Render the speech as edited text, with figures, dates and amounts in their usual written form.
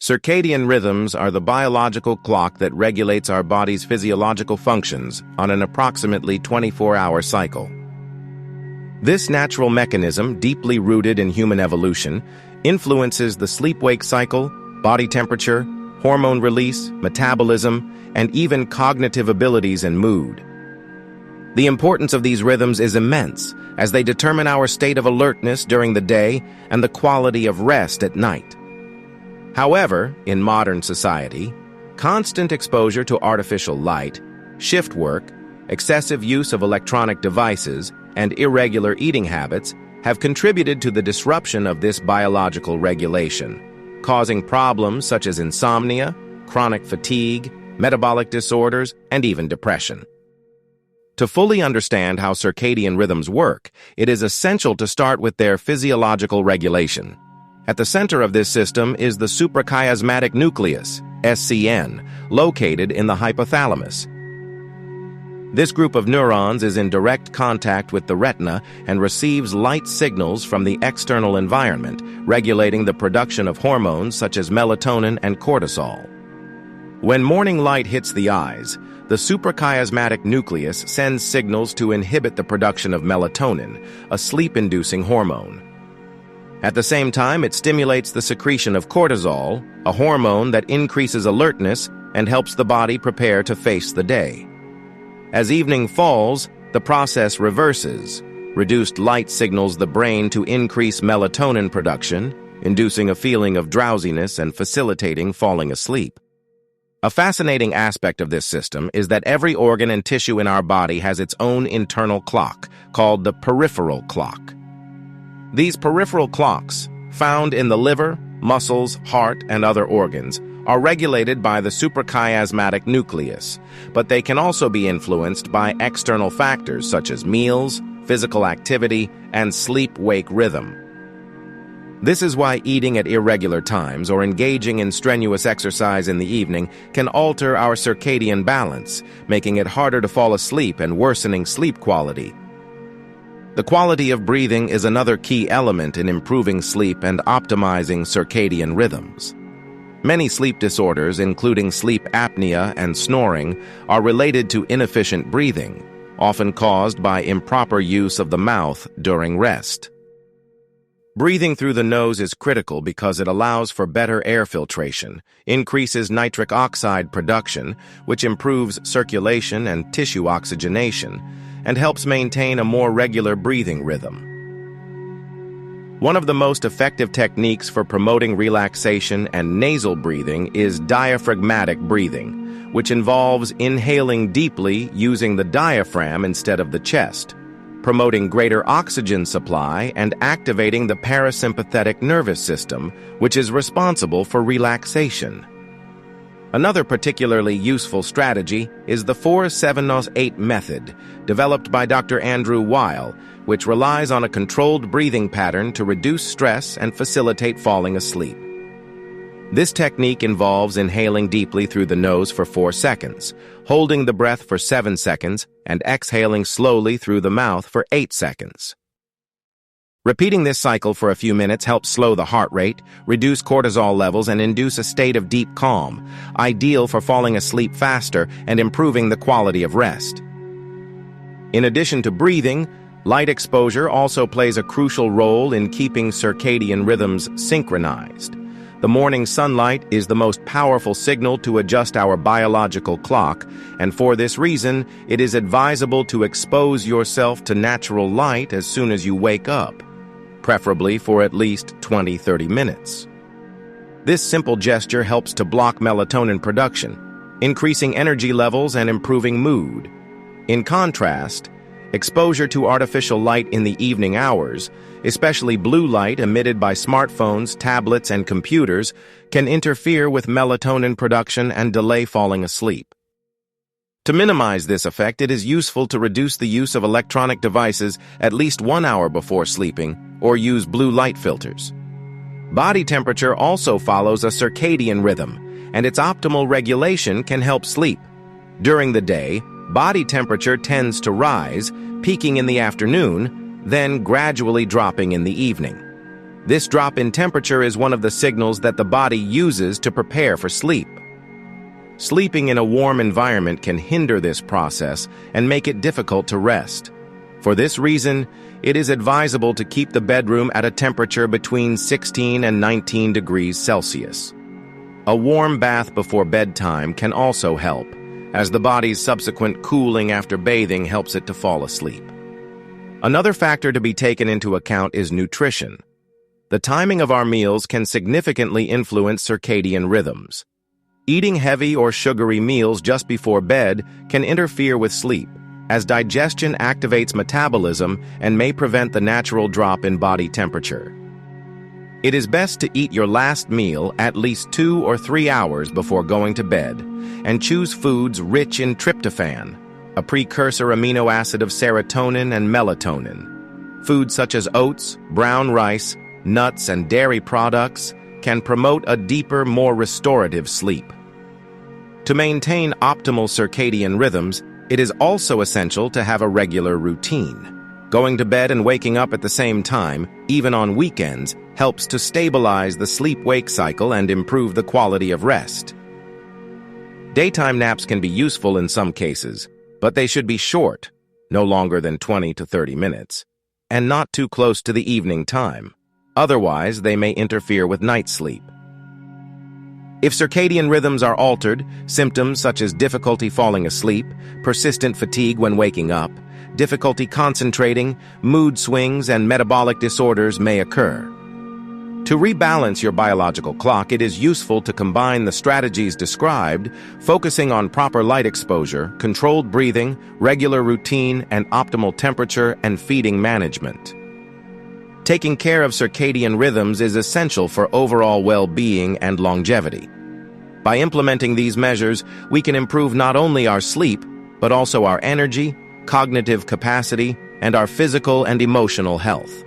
Circadian rhythms are the biological clock that regulates our body's physiological functions on an approximately 24-hour cycle. This natural mechanism, deeply rooted in human evolution, influences the sleep-wake cycle, body temperature, hormone release, metabolism, and even cognitive abilities and mood. The importance of these rhythms is immense, as they determine our state of alertness during the day and the quality of rest at night. However, in modern society, constant exposure to artificial light, shift work, excessive use of electronic devices, and irregular eating habits have contributed to the disruption of this biological regulation, causing problems such as insomnia, chronic fatigue, metabolic disorders, and even depression. To fully understand how circadian rhythms work, it is essential to start with their physiological regulation. At the center of this system is the suprachiasmatic nucleus, SCN, located in the hypothalamus. This group of neurons is in direct contact with the retina and receives light signals from the external environment, regulating the production of hormones such as melatonin and cortisol. When morning light hits the eyes, the suprachiasmatic nucleus sends signals to inhibit the production of melatonin, a sleep-inducing hormone. At the same time, it stimulates the secretion of cortisol, a hormone that increases alertness and helps the body prepare to face the day. As evening falls, the process reverses. Reduced light signals the brain to increase melatonin production, inducing a feeling of drowsiness and facilitating falling asleep. A fascinating aspect of this system is that every organ and tissue in our body has its own internal clock, called the peripheral clock. These peripheral clocks, found in the liver, muscles, heart, and other organs, are regulated by the suprachiasmatic nucleus, but they can also be influenced by external factors such as meals, physical activity, and sleep-wake rhythm. This is why eating at irregular times or engaging in strenuous exercise in the evening can alter our circadian balance, making it harder to fall asleep and worsening sleep quality. The quality of breathing is another key element in improving sleep and optimizing circadian rhythms. Many sleep disorders, including sleep apnea and snoring, are related to inefficient breathing, often caused by improper use of the mouth during rest. Breathing through the nose is critical because it allows for better air filtration, increases nitric oxide production, which improves circulation and tissue oxygenation, and helps maintain a more regular breathing rhythm. One of the most effective techniques for promoting relaxation and nasal breathing is diaphragmatic breathing, which involves inhaling deeply using the diaphragm instead of the chest, promoting greater oxygen supply and activating the parasympathetic nervous system, which is responsible for relaxation. Another particularly useful strategy is the 4-7-8 method, developed by Dr. Andrew Weil, which relies on a controlled breathing pattern to reduce stress and facilitate falling asleep. This technique involves inhaling deeply through the nose for 4 seconds, holding the breath for 7 seconds, and exhaling slowly through the mouth for 8 seconds. Repeating this cycle for a few minutes helps slow the heart rate, reduce cortisol levels, and induce a state of deep calm, ideal for falling asleep faster and improving the quality of rest. In addition to breathing, light exposure also plays a crucial role in keeping circadian rhythms synchronized. The morning sunlight is the most powerful signal to adjust our biological clock, and for this reason, it is advisable to expose yourself to natural light as soon as you wake up, preferably for at least 20-30 minutes. This simple gesture helps to block melatonin production, increasing energy levels and improving mood. In contrast, exposure to artificial light in the evening hours, especially blue light emitted by smartphones, tablets, and computers, can interfere with melatonin production and delay falling asleep. To minimize this effect, it is useful to reduce the use of electronic devices at least 1 hour before sleeping or use blue light filters. Body temperature also follows a circadian rhythm, and its optimal regulation can help sleep. During the day, body temperature tends to rise, peaking in the afternoon, then gradually dropping in the evening. This drop in temperature is one of the signals that the body uses to prepare for sleep. Sleeping in a warm environment can hinder this process and make it difficult to rest. For this reason, it is advisable to keep the bedroom at a temperature between 16 and 19 degrees Celsius. A warm bath before bedtime can also help, as the body's subsequent cooling after bathing helps it to fall asleep. Another factor to be taken into account is nutrition. The timing of our meals can significantly influence circadian rhythms. Eating heavy or sugary meals just before bed can interfere with sleep, as digestion activates metabolism and may prevent the natural drop in body temperature. It is best to eat your last meal at least 2 or 3 hours before going to bed, and choose foods rich in tryptophan, a precursor amino acid of serotonin and melatonin. Foods such as oats, brown rice, nuts, and dairy products can promote a deeper, more restorative sleep. To maintain optimal circadian rhythms, it is also essential to have a regular routine. Going to bed and waking up at the same time, even on weekends, helps to stabilize the sleep-wake cycle and improve the quality of rest. Daytime naps can be useful in some cases, but they should be short, no longer than 20 to 30 minutes, and not too close to the evening time. Otherwise, they may interfere with night sleep. If circadian rhythms are altered, symptoms such as difficulty falling asleep, persistent fatigue when waking up, difficulty concentrating, mood swings, and metabolic disorders may occur. To rebalance your biological clock, it is useful to combine the strategies described, focusing on proper light exposure, controlled breathing, regular routine, and optimal temperature and feeding management. Taking care of circadian rhythms is essential for overall well-being and longevity. By implementing these measures, we can improve not only our sleep, but also our energy, cognitive capacity, and our physical and emotional health.